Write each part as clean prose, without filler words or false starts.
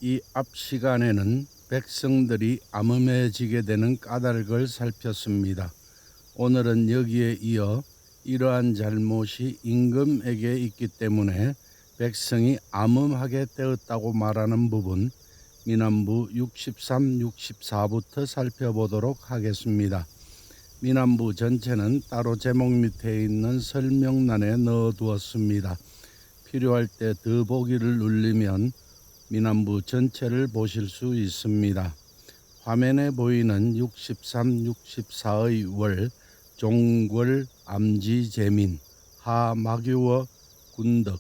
이 앞 시간에는 백성들이 암음해지게 되는 까닭을 살폈습니다. 오늘은 여기에 이어 이러한 잘못이 임금에게 있기 때문에 백성이 암음하게 되었다고 말하는 부분 민안부 63, 64부터 살펴보도록 하겠습니다. 민안부 전체는 따로 제목 밑에 있는 설명란에 넣어두었습니다. 필요할 때 더보기를 누르면 민안부 전체를 보실 수 있습니다. 화면에 보이는 63, 64의 월, 종궐, 암지, 재민, 하, 마귀와 군덕,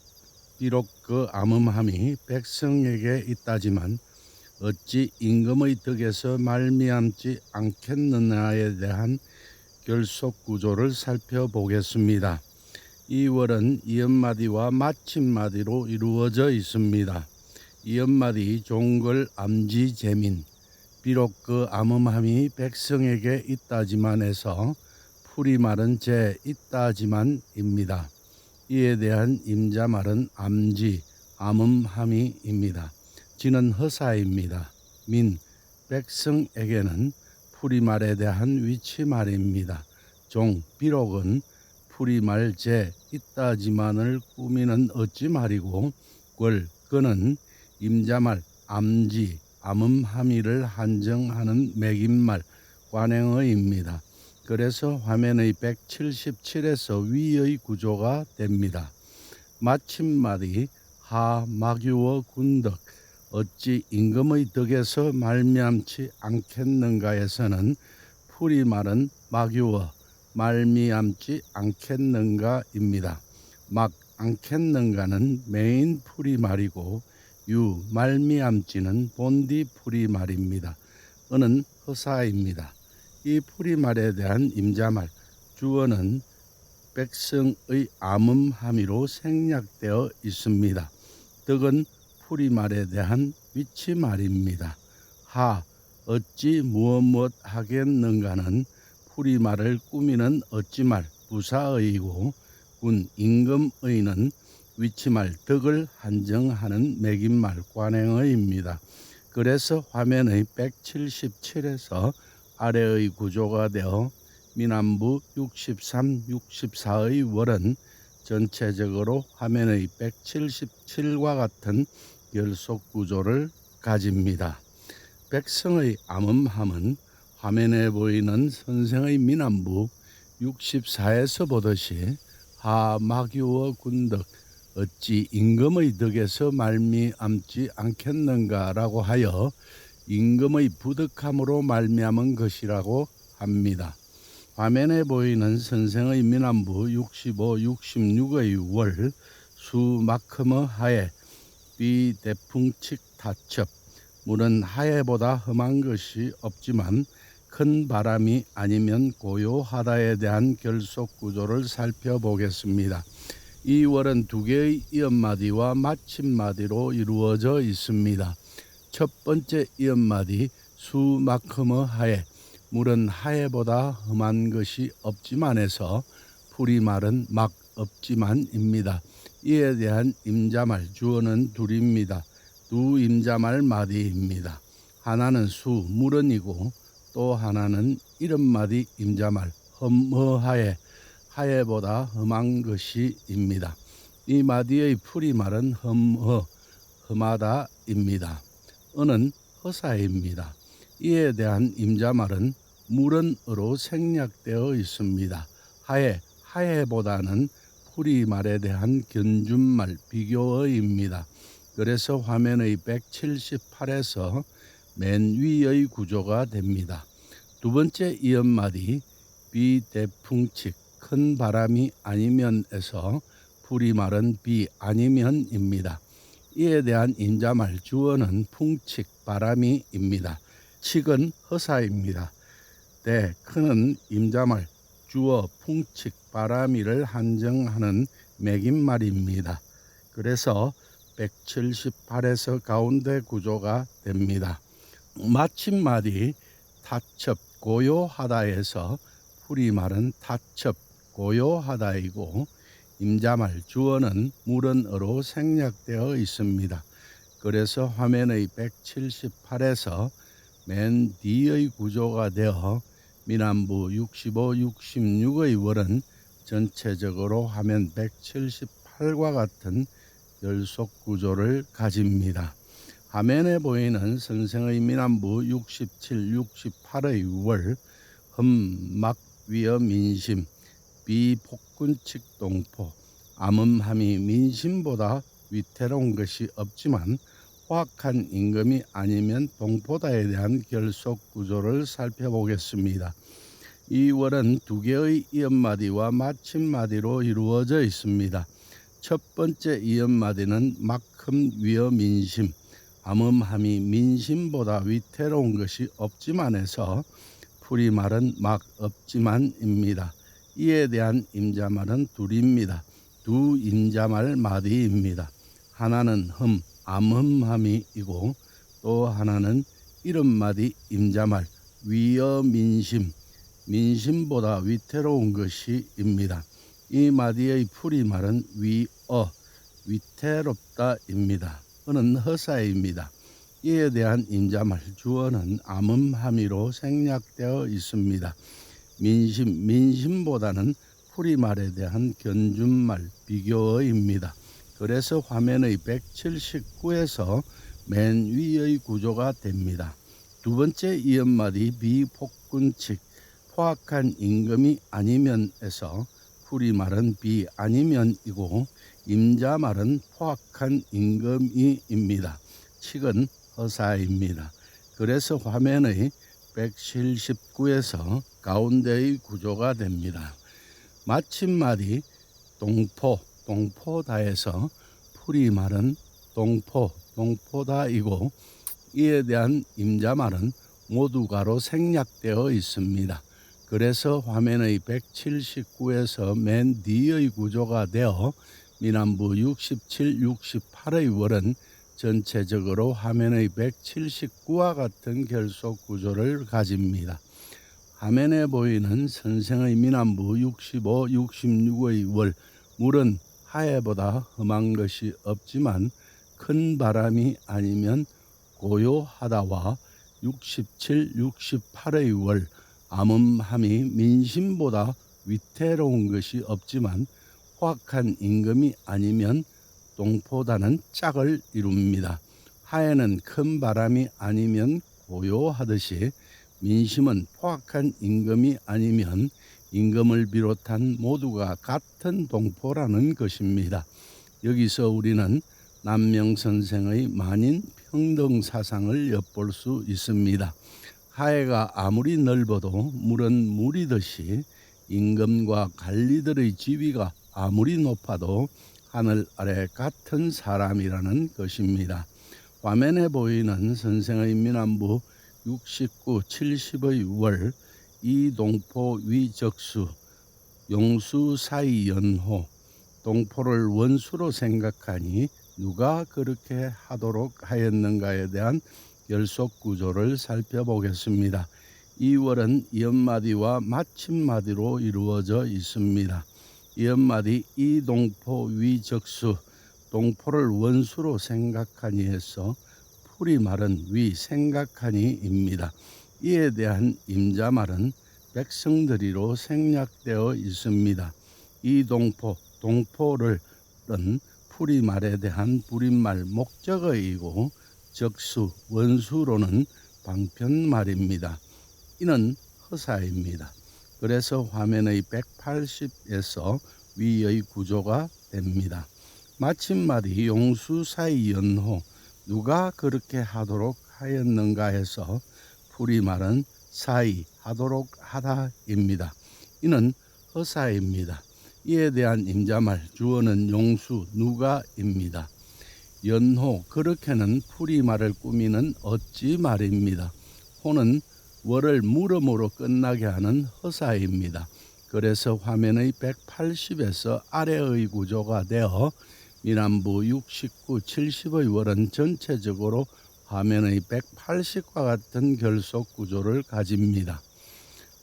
비록 그 암음함이 백성에게 있다지만 어찌 임금의 덕에서 말미암지 않겠느냐에 대한 결속 구조를 살펴보겠습니다. 이 월은 이엄마디와 마침마디로 이루어져 있습니다. 이엄마디 종궐 암지 재민, 비록 그 암음함이 백성에게 있다지만에서 풀이말은 제 있다지만입니다. 이에 대한 임자말은 암지, 암음함이입니다. 지는 허사입니다. 민, 백성에게는 풀이말에 대한 위치말입니다. 종, 비록은 풀이말 제 있다지만을 꾸미는 어찌말이고 궐, 그는 임자말, 암지, 암음함이를 한정하는 매김말, 관행어입니다. 그래서 화면의 177에서 위의 구조가 됩니다. 마침말이 하, 마귀와 군덕, 어찌 임금의 덕에서 말미암지 않겠는가에서는 풀이말은 마귀와 말미암지 않겠는가입니다. 막 않겠는가는 메인 풀이말이고 유 말미암지는 본디 풀이말입니다. 은은 허사입니다. 이 풀이말에 대한 임자말 주어는 백성의 암음함이로 생략되어 있습니다. 덕은 풀이말에 대한 위치말입니다. 하, 어찌 무엇 하겠는가는 풀이말을 꾸미는 어찌말 부사의이고 군 임금의는 위치말 덕을 한정하는 매김말 관행어입니다. 그래서 화면의 177에서 아래의 구조가 되어 민안부 63, 64의 월은 전체적으로 화면의 177과 같은 결속 구조를 가집니다. 백성의 암음함은 화면에 보이는 선생의 민안부 64에서 보듯이 하, 마귀와 군덕, 어찌 임금의 덕에서 말미암지 않겠는가라고 하여 임금의 부덕함으로 말미암은 것이라고 합니다. 화면에 보이는 선생의 민안부 65, 66의 월, 수, 마크머, 하에, 비, 대풍칙, 타첩, 물은 하에보다 험한 것이 없지만 큰 바람이 아니면 고요하다에 대한 결속 구조를 살펴보겠습니다. 이 월은 두 개의 이엄마디와 마침마디로 이루어져 있습니다. 첫 번째 이엄마디 수, 마크머, 하에, 물은 하에보다 험한 것이 없지만에서 풀이말은 막 없지만입니다. 이에 대한 임자말 주어는 둘입니다. 두 임자말 마디입니다. 하나는 수, 물은이고 또 하나는 이름마디 임자말 험허하에, 하에보다 험한 것이입니다. 이 마디의 풀이말은 험하다입니다. 은은 허사입니다. 이에 대한 임자말은 물은으로 생략되어 있습니다. 하에보다는 풀이말에 대한 견준말 비교어입니다. 그래서 화면의 178에서 맨 위의 구조가 됩니다. 두 번째 이엄마디 비대풍칙 큰 바람이 아니면에서 풀이말은 비 아니면입니다. 이에 대한 임자말 주어는 풍칙 바람이입니다. 칙은 허사입니다. 크는 임자말 주어 풍칙 바람이를 한정하는 매김말입니다. 그래서 178에서 가운데 구조가 됩니다. 마침말이 타첩 고요하다에서 풀이말은 타첩 고요하다이고 임자말 주어는 물은어로 생략되어 있습니다. 그래서 화면의 178에서 맨 뒤의 구조가 되어 미남부 65, 66의 월은 전체적으로 화면 178과 같은 결속 구조를 가집니다. 화면에 보이는 선생의 미남부 67, 68의 월, 흠막 위어 민심, 비폭군칙 동포, 암음함이 민심보다 위태로운 것이 없지만 호악한 임금이 아니면 동포다에 대한 결속 구조를 살펴보겠습니다. 이 월은 두 개의 이음마디와 마침마디로 이루어져 있습니다. 첫 번째 이음마디는 막흠 위어 민심, 암음함이 민심보다 위태로운 것이 없지만에서 풀이말은 막 없지만입니다. 이에 대한 임자말은 둘입니다. 두 임자말 마디입니다. 하나는 암흠함이이고 또 하나는 이름마디 임자말 위어 민심, 민심보다 위태로운 것이입니다. 이 마디의 풀이말은 위어, 위태롭다입니다. 어는 허사입니다. 이에 대한 임자말 주어는 암음함이로 생략되어 있습니다. 민심, 민심보다는 풀이말에 대한 견준말, 비교어입니다. 그래서 화면의 179에서 맨 위의 구조가 됩니다. 두 번째 이음마디 비폭군칙, 포악한 임금이 아니면에서 풀이말은 비 아니면이고 임자말은 포악한 임금이입니다. 칙은 허사입니다. 그래서 화면의 179에서 가운데의 구조가 됩니다. 마침마디 동포다에서 풀이말은 동포다이고 이에 대한 임자말은 모두가로 생략되어 있습니다. 그래서 화면의 179에서 맨 뒤의 구조가 되어 미남부 67, 68의 월은 전체적으로 화면의 179와 같은 결속 구조를 가집니다. 화면에 보이는 선생의 미남부 65, 66의 월, 물은 하해보다 험한 것이 없지만 큰 바람이 아니면 고요하다와 67, 68의 월, 암음함이 민심보다 위태로운 것이 없지만 호악한 임금이 아니면 동포다는 짝을 이룹니다. 하에는 큰 바람이 아니면 고요하듯이 민심은 포악한 임금이 아니면 임금을 비롯한 모두가 같은 동포라는 것입니다. 여기서 우리는 남명선생의 만인 평등 사상을 엿볼 수 있습니다. 하해가 아무리 넓어도 물은 물이듯이 임금과 관리들의 지위가 아무리 높아도 하늘 아래 같은 사람이라는 것입니다. 화면에 보이는 선생의 미남부 69, 70의 월, 이동포 위적수, 용수 사이 연호, 동포를 원수로 생각하니 누가 그렇게 하도록 하였는가에 대한 결속 구조를 살펴보겠습니다. 이 월은 이음마디와 마침마디로 이루어져 있습니다. 이음마디 이동포 위적수, 동포를 원수로 생각하니 해서 풀이말은 위 생각하니입니다. 이에 대한 임자말은 백성들이로 생략되어 있습니다. 이동포, 동포를은 풀이말에 대한 불임말 목적어이고 적수, 원수로는 방편말입니다. 이는 허사입니다. 그래서 화면의 180에서 위의 구조가 됩니다. 마침마디 용수 사이 연호, 누가 그렇게 하도록 하였는가 해서 풀이말은 사이 하도록 하다입니다. 이는 허사입니다. 이에 대한 임자말 주어는 용수 누가입니다. 연호 그렇게는 풀이말을 꾸미는 어찌 말입니다. 호는 월을 물음으로 끝나게 하는 허사입니다. 그래서 화면의 180에서 아래의 구조가 되어 미남부 69, 70의 월은 전체적으로 화면의 180과 같은 결속 구조를 가집니다.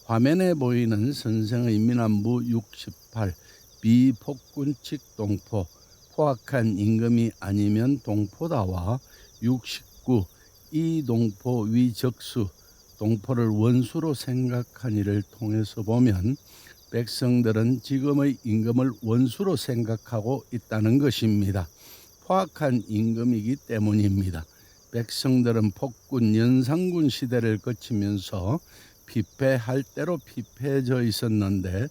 화면에 보이는 선생의 미남부 68, 비폭군칙 동포, 포악한 임금이 아니면 동포다와 69. 이 동포 위적수 동포를 원수로 생각한 이를 통해서 보면 백성들은 지금의 임금을 원수로 생각하고 있다는 것입니다. 포악한 임금이기 때문입니다. 백성들은 폭군 연산군 시대를 거치면서 피폐할 대로 피폐해져 있었는데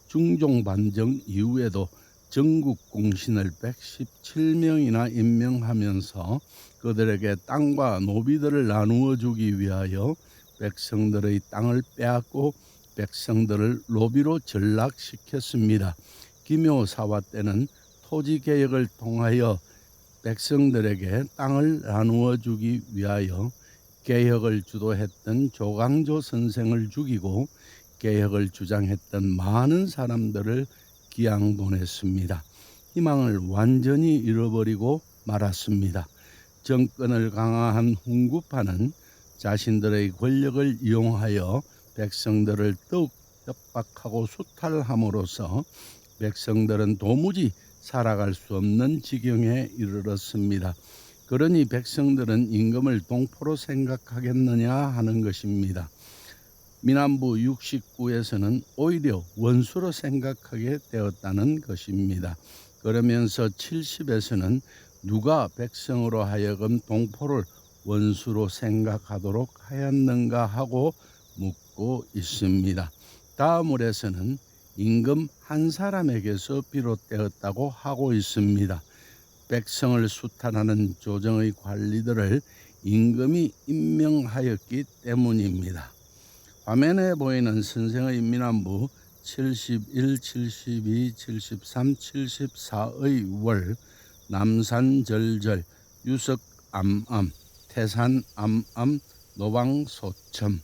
중종반정 이후에도 전국 공신을 117명이나 임명하면서 그들에게 땅과 노비들을 나누어 주기 위하여 백성들의 땅을 빼앗고 백성들을 노비로 전락시켰습니다. 기묘사화 때는 토지개혁을 통하여 백성들에게 땅을 나누어 주기 위하여 개혁을 주도했던 조광조 선생을 죽이고 개혁을 주장했던 많은 사람들을 기양 보냈습니다. 희망을 완전히 잃어버리고 말았습니다. 정권을 강화한 훈구파는 자신들의 권력을 이용하여 백성들을 더욱 협박하고 수탈함으로써 백성들은 도무지 살아갈 수 없는 지경에 이르렀습니다. 그러니 백성들은 임금을 동포로 생각하겠느냐 하는 것입니다. 민안부 69에서는 오히려 원수로 생각하게 되었다는 것입니다. 그러면서 70에서는 누가 백성으로 하여금 동포를 원수로 생각하도록 하였는가 하고 묻고 있습니다. 다음 월에서는 임금 한 사람에게서 비롯되었다고 하고 있습니다. 백성을 수탈하는 조정의 관리들을 임금이 임명하였기 때문입니다. 화면에 보이는 선생의 민안부 71, 72, 73, 74의 월, 남산절절, 유석암암, 태산암암, 노방소첨.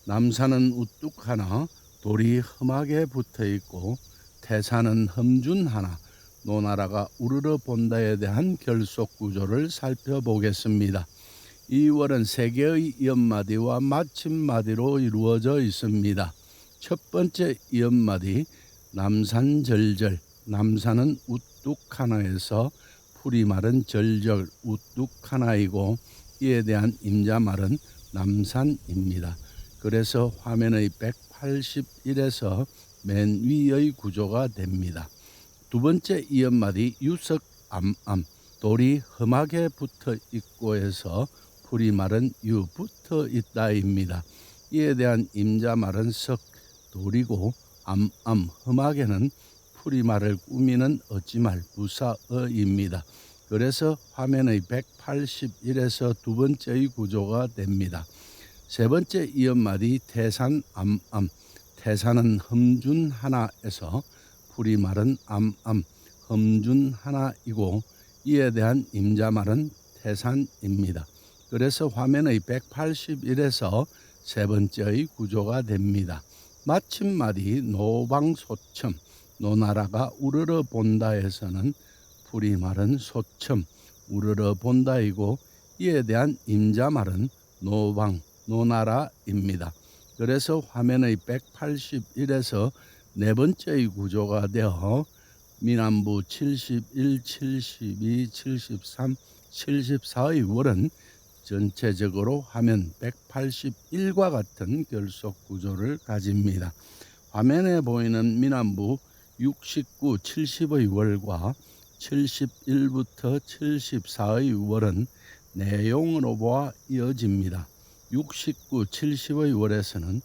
남산은 우뚝 하나, 돌이 험하게 붙어있고 태산은 험준 하나, 노나라가 우르르 본다에 대한 결속 구조를 살펴보겠습니다. 이 월은 세 개의 이엄마디와 마침마디로 이루어져 있습니다. 첫 번째 이엄마디 남산절절, 남산은 우뚝 하나에서 풀이 마른 절절 우뚝 하나이고 이에 대한 임자말은 남산입니다. 그래서 화면의 181에서 맨 위의 구조가 됩니다. 두 번째 이엄마디 유석암암, 돌이 험하게 붙어 있고 해서 풀이 마른 유 붙어 있다입니다. 이에 대한 임자말은 석, 돌이고 암암, 험하게는 풀이 말을 꾸미는 어찌말 부사어입니다. 그래서 화면의 181에서 두 번째의 구조가 됩니다. 세 번째 이엄마디 태산암암, 태산은 험준 하나에서 풀이 마른 암암, 험준 하나이고 이에 대한 임자말은 태산입니다. 그래서 화면의 181에서 세 번째의 구조가 됩니다. 마침마디 노방소첨, 노나라가 우러러 본다에서는 풀이 마른 소첨, 우러러 본다이고 이에 대한 임자말은 노방, 노나라입니다. 그래서 화면의 181에서 네 번째의 구조가 되어 민안부 71, 72, 73, 74의 월은 전체적으로 화면 181과 같은 결속 구조를 가집니다. 화면에 보이는 민안부 69, 70의 월과 71부터 74의 월은 내용으로 보아 이어집니다. 69, 70의 월에서는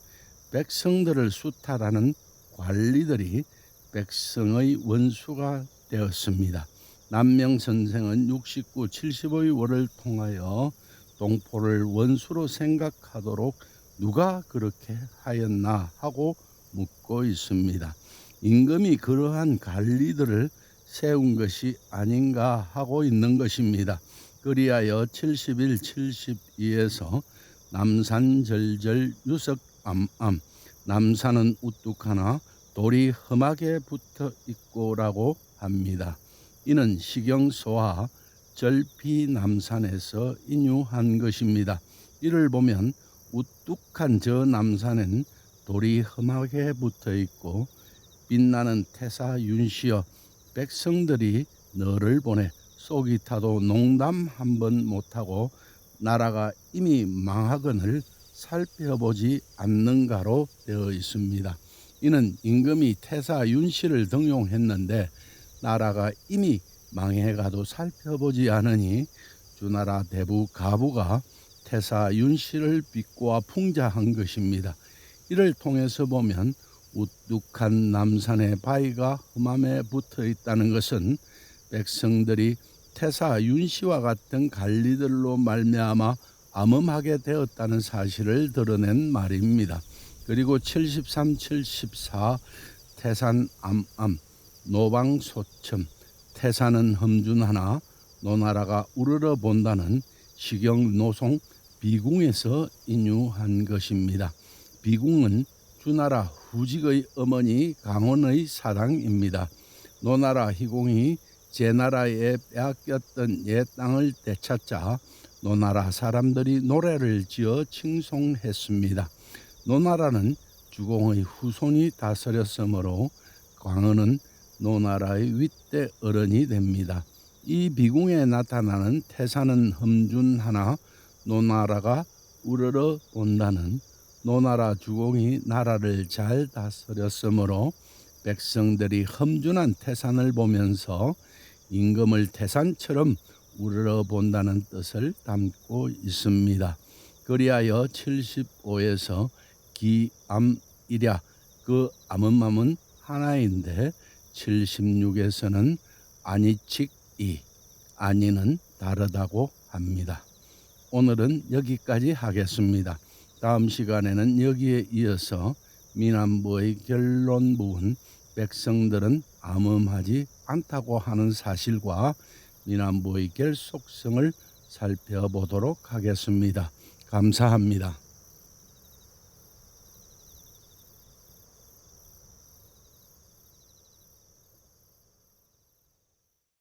백성들을 수탈하는 관리들이 백성의 원수가 되었습니다. 남명선생은 69, 70의 월을 통하여 동포를 원수로 생각하도록 누가 그렇게 하였나 하고 묻고 있습니다. 임금이 그러한 관리들을 세운 것이 아닌가 하고 있는 것입니다. 그리하여 71, 72에서 남산절절 유석암암, 남산은 우뚝하나 돌이 험하게 붙어 있고라고 합니다. 이는 시경소와 절피남산에서 인유한 것입니다. 이를 보면 우뚝한 저 남산엔 돌이 험하게 붙어 있고 빛나는 태사 윤시여 백성들이 너를 보내 속이 타도 농담 한 번 못하고 나라가 이미 망하거늘 살펴보지 않는가로 되어 있습니다. 이는 임금이 태사 윤씨를 등용했는데 나라가 이미 망해가도 살펴보지 않으니 주나라 대부 가부가 태사 윤씨를 비꼬아 풍자한 것입니다. 이를 통해서 보면 우뚝한 남산의 바위가 험함에 붙어 있다는 것은 백성들이 태사 윤씨와 같은 관리들로 말미암아 암음하게 되었다는 사실을 드러낸 말입니다. 그리고 73, 74 태산 암암 노방소첨 태산은 험준하나 노나라가 우러러 본다는 시경노송 비궁에서 인유한 것입니다. 비궁은 주나라 후직의 어머니 강원의 사당입니다. 노나라 희공이 제나라에 빼앗겼던 옛 땅을 되찾자 노나라 사람들이 노래를 지어 칭송했습니다. 노나라는 주공의 후손이 다스렸으므로 광어는 노나라의 윗대 어른이 됩니다. 이 비궁에 나타나는 태산은 험준하나 노나라가 우러러 본다는 노나라 주공이 나라를 잘 다스렸으므로 백성들이 험준한 태산을 보면서 임금을 태산처럼 우러러 본다는 뜻을 담고 있습니다. 그리하여 75에서 기암이랴 그 암음암은 하나인데 76에서는 아니칙이 아니는 다르다고 합니다. 오늘은 여기까지 하겠습니다. 다음 시간에는 여기에 이어서 미남부의 결론 부분 백성들은 암음하지 않다고 하는 사실과 미남부의 결속성을 살펴보도록 하겠습니다. 감사합니다.